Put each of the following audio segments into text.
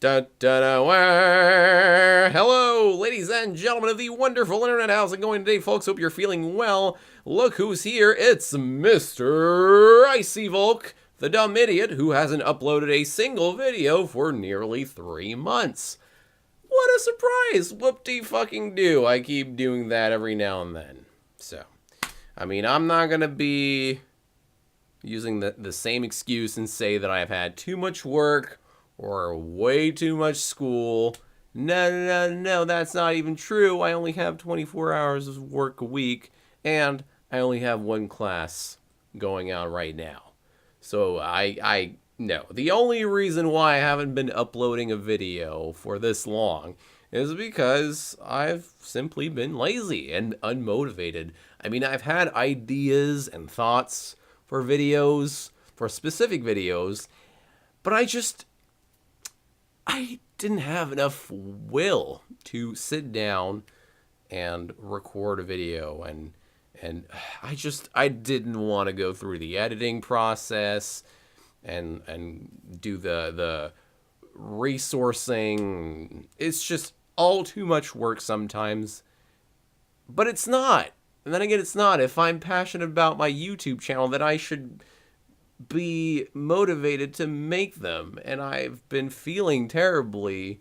Hello, ladies and gentlemen of the wonderful internet. How's it going today, folks? Hope you're feeling well. Look who's here. It's Mr. Icy Volk, the dumb idiot who hasn't uploaded a single video for nearly 3 months. What a surprise! Whoop-de-fucking-do. I keep doing that every now and then. So, I mean, I'm not gonna be using the same excuse and say that I've had too much work or way too much school. No, that's not even true. I only have 24 hours of work a week, and I only have one class going on right now. So no. The only reason why I haven't been uploading a video for this long is because I've simply been lazy and unmotivated. I mean, I've had ideas and thoughts for videos, for specific videos, but I didn't have enough will to sit down and record a video, and I didn't want to go through the editing process and do the resourcing. It's just all too much work sometimes. But it's not. And then again, it's not. If I'm passionate about my YouTube channel, then I should be motivated to make them. And I've been feeling terribly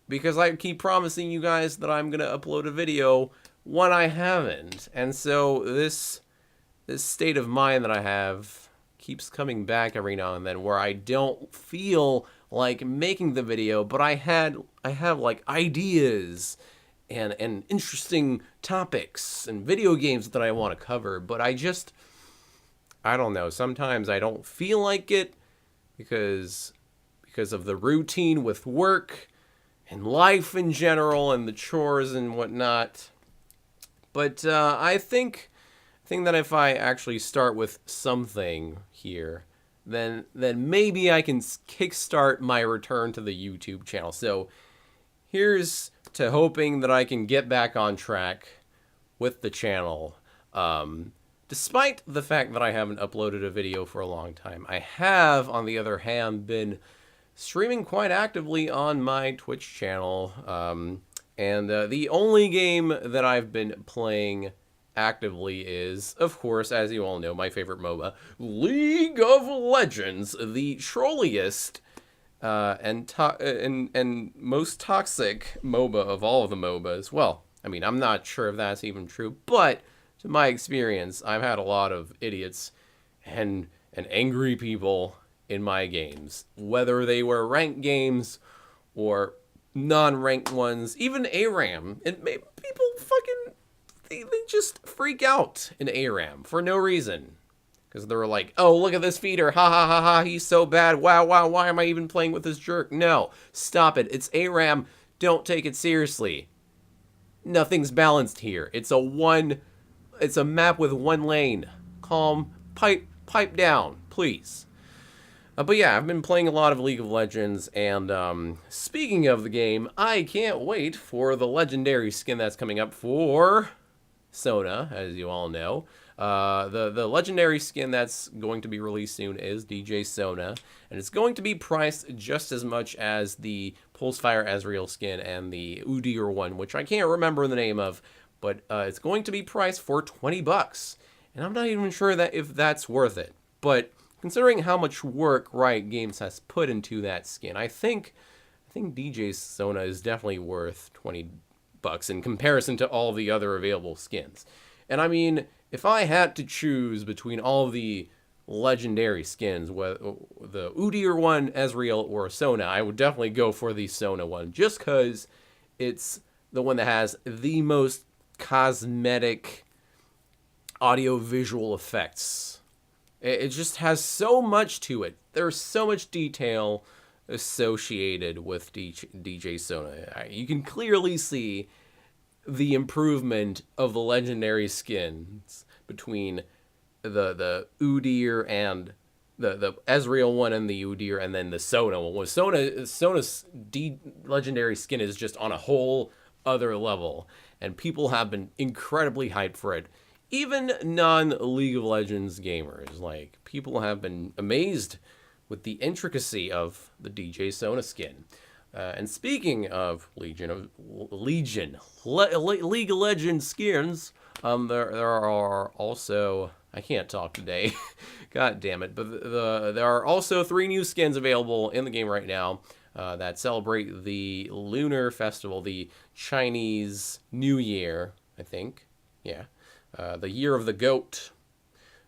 because I keep promising you guys that I'm going to upload a video when I haven't. And so this state of mind that I have keeps coming back every now and then, where I don't feel like making the video, but I have like ideas and interesting topics and video games that I want to cover, but I don't know, sometimes I don't feel like it because of the routine with work and life in general and the chores and whatnot. But I think that if I actually start with something here, then maybe I can kickstart my return to the YouTube channel. So here's to hoping that I can get back on track with the channel. Despite the fact that I haven't uploaded a video for a long time, I have, on the other hand, been streaming quite actively on my Twitch channel. And the only game that I've been playing actively is, of course, as you all know, my favorite MOBA, League of Legends, the trolliest and most toxic MOBA of all of the MOBAs. Well, I mean, I'm not sure if that's even true, but to my experience, I've had a lot of idiots and angry people in my games, whether they were ranked games or non-ranked ones, even ARAM. And people fucking, they just freak out in ARAM for no reason. Because they were like, oh, look at this feeder, ha ha ha ha, he's so bad, wow, why am I even playing with this jerk? No, stop it, it's ARAM, don't take it seriously. Nothing's balanced here. It's a map with one lane. Calm, pipe down, please. But yeah, I've been playing a lot of League of Legends, and speaking of the game, I can't wait for the legendary skin that's coming up for Sona, as you all know. The legendary skin that's going to be released soon is DJ Sona, and it's going to be priced just as much as the Pulsefire Ezreal skin and the Udyr one, which I can't remember the name of, but it's going to be priced for $20, and I'm not even sure that if that's worth it. But considering how much work Riot Games has put into that skin, I think DJ Sona is definitely worth $20 in comparison to all the other available skins. And I mean, if I had to choose between all the legendary skins, whether the Udyr one, Ezreal, or Sona, I would definitely go for the Sona one, just because it's the one that has the most cosmetic audio-visual effects. It just has so much to it. There's so much detail associated with DJ Sona. You can clearly see the improvement of the legendary skins between the Udyr and the Ezreal one and the Udyr, and then the Sona one. Sona's legendary skin is just on a whole other level, and people have been incredibly hyped for it. Even non-League of Legends gamers, like, people have been amazed with the intricacy of the DJ Sona skin. And speaking of League of Legends skins, there are also, I can't talk today, god damn it, but there are also 3 new skins available in the game right now that celebrate the Lunar Festival, the Chinese New Year, I think, yeah, the Year of the Goat.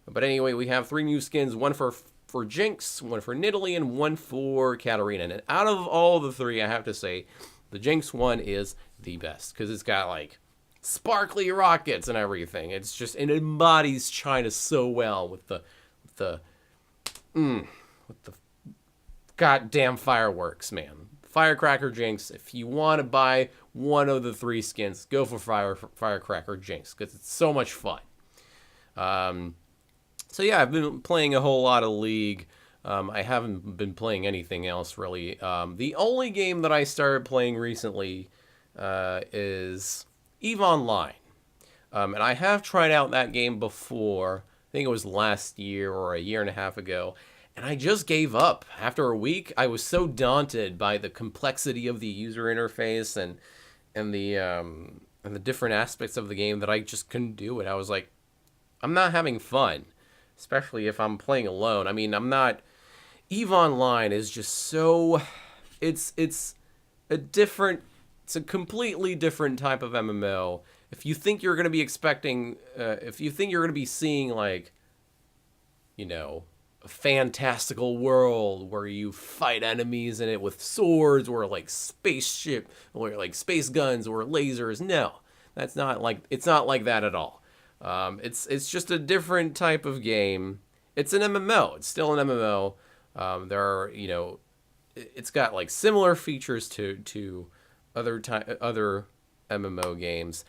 But anyway, we have 3 new skins, one for Jinx, one for Nidalee, and one for Katarina. And out of all the 3, I have to say, the Jinx one is the best because it's got like sparkly rockets and everything. It embodies China so well with the goddamn fireworks, man. Firecracker Jinx. If you want to buy one of the 3 skins, go for Firecracker Jinx because it's so much fun. So yeah, I've been playing a whole lot of League. I haven't been playing anything else really. The only game that I started playing recently is EVE Online. And I have tried out that game before. I think it was last year or a year and a half ago. And I just gave up. After a week, I was so daunted by the complexity of the user interface and the different aspects of the game that I just couldn't do it. I was like, I'm not having fun. Especially if I'm playing alone. I mean, EVE Online is just so... It's a completely different type of MMO. If you think you're going to be expecting... if you think you're going to be seeing, like, you know, a fantastical world where you fight enemies in it with swords or, like, spaceship, or, like, space guns or lasers, no. It's not like that at all. It's just a different type of game. It's an MMO. It's still an MMO. There are, you know, it's got like similar features to other MMO games,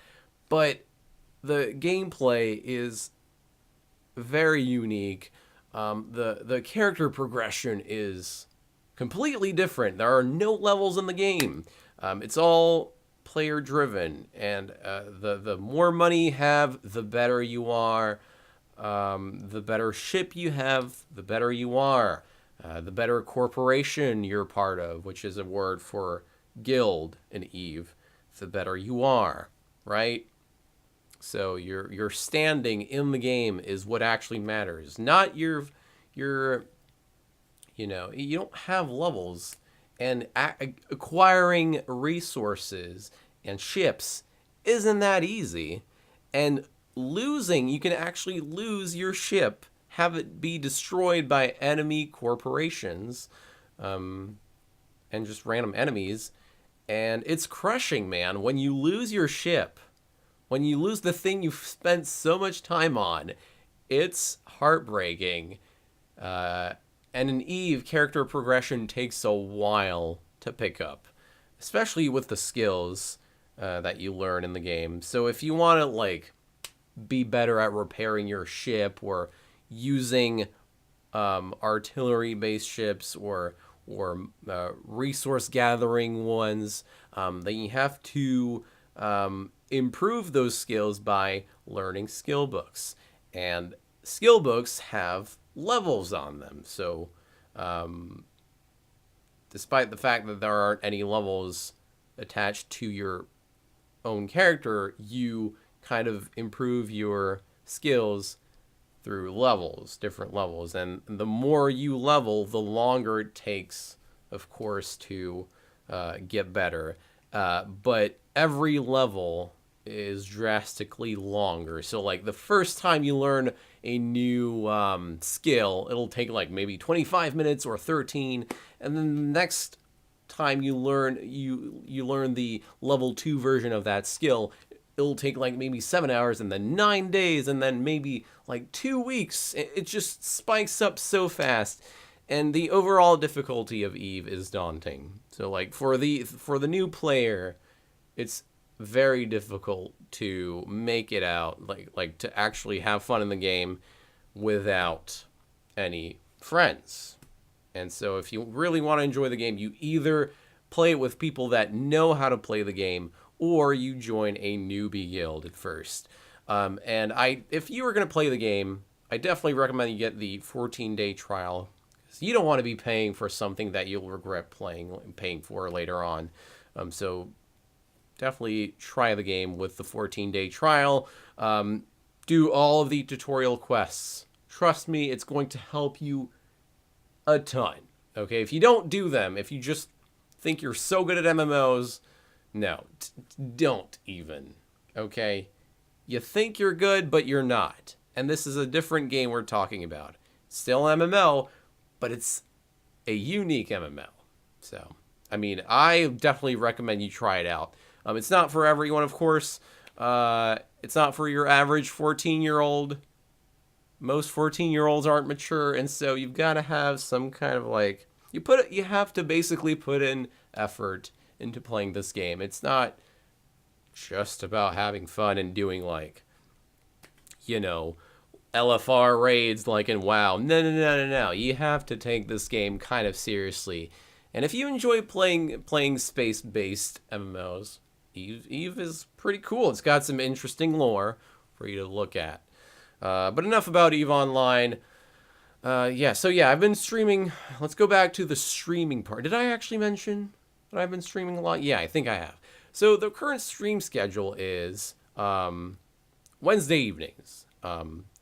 but the gameplay is very unique. The character progression is completely different. There are no levels in the game. It's all player driven, and the more money you have, the better you are. The better ship you have, the better you are. The better corporation you're part of, which is a word for guild in EVE, the better you are, right? So your standing in the game is what actually matters, not your you know, you don't have levels. And acquiring resources and ships isn't that easy. And you can actually lose your ship, have it be destroyed by enemy corporations, and just random enemies. And it's crushing, man. When you lose your ship, when you lose the thing you've spent so much time on, it's heartbreaking. And in EVE, character progression takes a while to pick up, especially with the skills that you learn in the game. So if you want to like be better at repairing your ship or using artillery-based ships or resource gathering ones, then you have to improve those skills by learning skill books. And skill books have levels on them. So despite the fact that there aren't any levels attached to your own character, you kind of improve your skills through levels, different levels. And the more you level, the longer it takes, of course, to get better. But every level is drastically longer. So like the first time you learn a new skill, it'll take like maybe 25 minutes or 13, and then the next time you learn the level 2 version of that skill, it'll take like maybe 7 hours, and then 9 days, and then maybe like 2 weeks. It just spikes up so fast, and the overall difficulty of EVE is daunting. So like for the new player, it's very difficult to make it out, like to actually have fun in the game without any friends. And so if you really want to enjoy the game, you either play it with people that know how to play the game, or you join a newbie guild at first. And if you were going to play the game, I definitely recommend you get the 14-day trial. because you don't want to be paying for something that you'll regret paying for later on. So definitely try the game with the 14-day trial. Do all of the tutorial quests. Trust me, it's going to help you a ton. Okay, if you don't do them, if you just think you're so good at MMOs, no, don't even. Okay, you think you're good, but you're not. And this is a different game we're talking about. Still MMO, but it's a unique MMO. So, I mean, I definitely recommend you try it out. It's not for everyone, of course. It's not for your average 14-year-old. Most 14-year-olds aren't mature, and so you've got to have some kind of like you have to basically put in effort into playing this game. It's not just about having fun and doing like, you know, LFR raids like in WoW. No. You have to take this game kind of seriously. And if you enjoy playing space-based MMOs, Eve is pretty cool. It's got some interesting lore for you to look at. But enough about EVE Online. I've been streaming. Let's go back to the streaming part. Did I actually mention that I've been streaming a lot? Yeah, I think I have. So the current stream schedule is Wednesday evenings.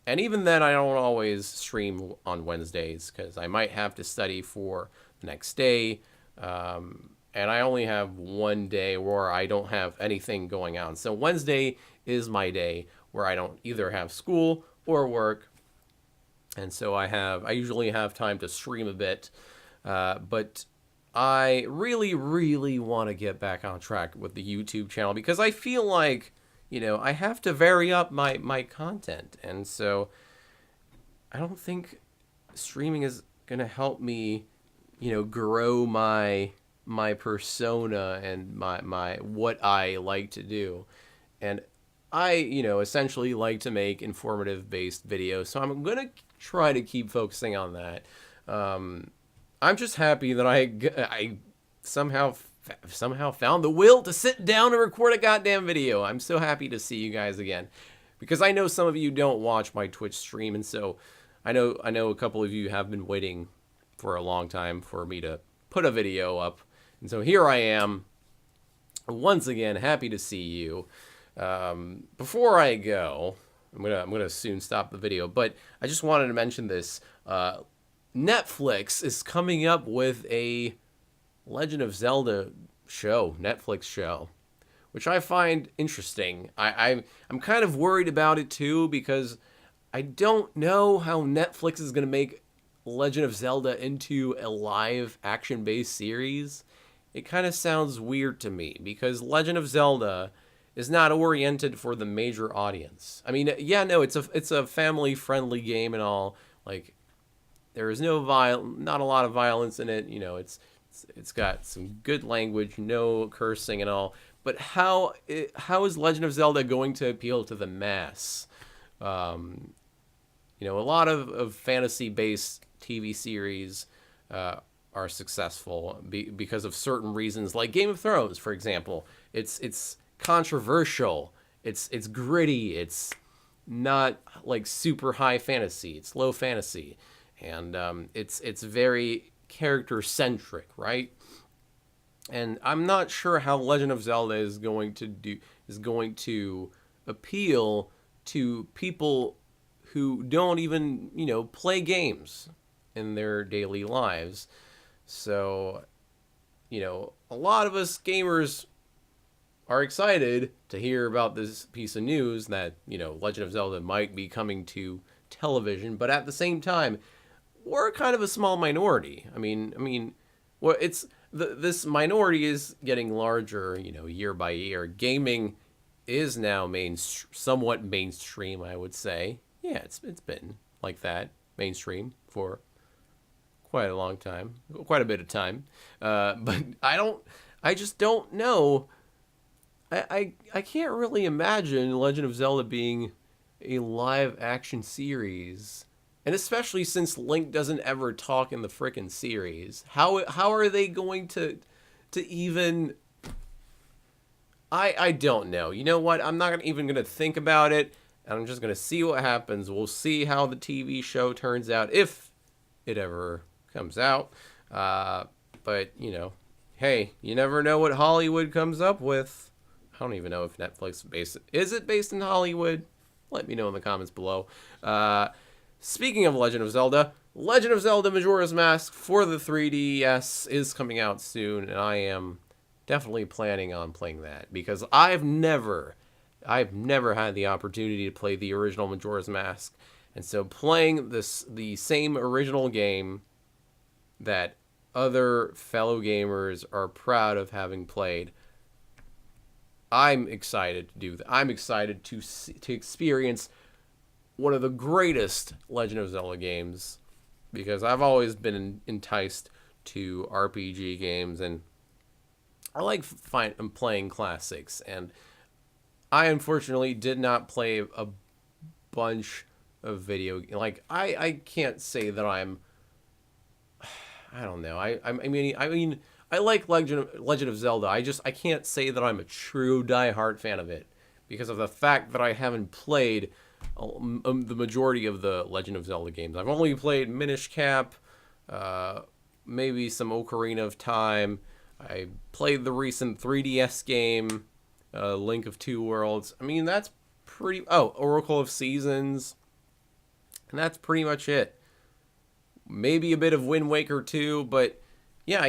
And even then, I don't always stream on Wednesdays because I might have to study for the next day. And I only have one day where I don't have anything going on. So Wednesday is my day where I don't either have school or work. And so I usually have time to stream a bit. But I really, really want to get back on track with the YouTube channel because I feel like, I have to vary up my content. And so I don't think streaming is going to help me, grow my persona and my what I like to do. And I, essentially like to make informative based videos. So I'm going to try to keep focusing on that. I'm just happy that I somehow found the will to sit down and record a goddamn video. I'm so happy to see you guys again, because I know some of you don't watch my Twitch stream, and so I know a couple of you have been waiting for a long time for me to put a video up, and so here I am once again, happy to see you. Before I go, I'm gonna soon stop the video, but I just wanted to mention this. Netflix is coming up with a Legend of Zelda Netflix show, which I find interesting. I'm kind of worried about it too, because I don't know how Netflix is going to make Legend of Zelda into a live action-based series. It kind of sounds weird to me, because Legend of Zelda is not oriented for the major audience. I mean, yeah, no, it's a family-friendly game and all. Like, there is not a lot of violence in it. It's got some good language, no cursing and all. But how is Legend of Zelda going to appeal to the mass? A lot of fantasy-based TV series are successful because of certain reasons, like Game of Thrones, for example. It's controversial. It's gritty. It's not like super high fantasy. It's low fantasy, and it's very character centric, right? And I'm not sure how Legend of Zelda is going to appeal to people who don't even play games in their daily lives. So a lot of us gamers are excited to hear about this piece of news that Legend of Zelda might be coming to television, but at the same time, we're kind of a small minority. I mean, well, this minority is getting larger, year by year. Gaming is now somewhat mainstream, I would say. Yeah, it's been like that, mainstream, for quite a long time, quite a bit of time. But I just don't know. I can't really imagine Legend of Zelda being a live action series. And especially since Link doesn't ever talk in the frickin' series. How are they going to even... I don't know. You know what? I'm not even going to think about it. I'm just going to see what happens. We'll see how the TV show turns out, if it ever comes out. But, you know, hey, you never know what Hollywood comes up with. I don't even know if Netflix is it based in Hollywood? Let me know in the comments below. Speaking of Legend of Zelda Majora's Mask for the 3DS is coming out soon, and I am definitely planning on playing that because I've never had the opportunity to play the original Majora's Mask, and so playing the same original game that other fellow gamers are proud of having played, I'm excited to do that. I'm excited to experience one of the greatest Legend of Zelda games because I've always been enticed to RPG games, and I like playing classics. And I unfortunately did not play a bunch of video. Like I can't say that I'm. I don't know. I mean I like Legend of Zelda. I can't say that I'm a true diehard fan of it because of the fact that I haven't played the majority of the Legend of Zelda games. I've only played Minish Cap, maybe some Ocarina of Time. I played the recent 3DS game, Link of Two Worlds. I mean, that's pretty... Oh, Oracle of Seasons. And that's pretty much it. Maybe a bit of Wind Waker 2, but yeah,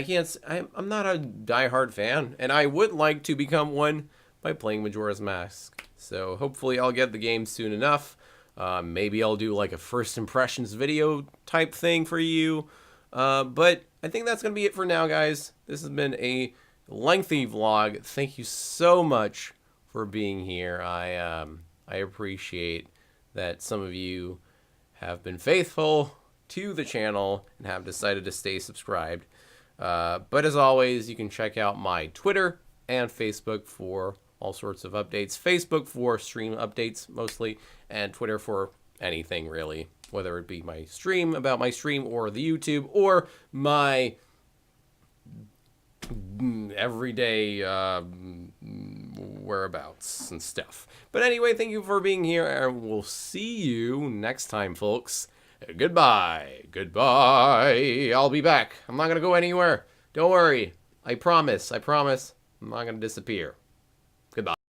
I'm not a diehard fan, and I would like to become one by playing Majora's Mask. So hopefully I'll get the game soon enough. Maybe I'll do like a first impressions video type thing for you. But I think that's going to be it for now, guys. This has been a lengthy vlog. Thank you so much for being here. I appreciate that some of you have been faithful to the channel and have decided to stay subscribed. But as always, you can check out my Twitter and Facebook for all sorts of updates. Facebook for stream updates mostly, and Twitter for anything really, whether it be my stream, about my stream, or the YouTube, or my everyday whereabouts and stuff. But anyway, thank you for being here, and we'll see you next time, folks. Goodbye. Goodbye. I'll be back. I'm not going to go anywhere. Don't worry. I promise. I'm not going to disappear. Goodbye.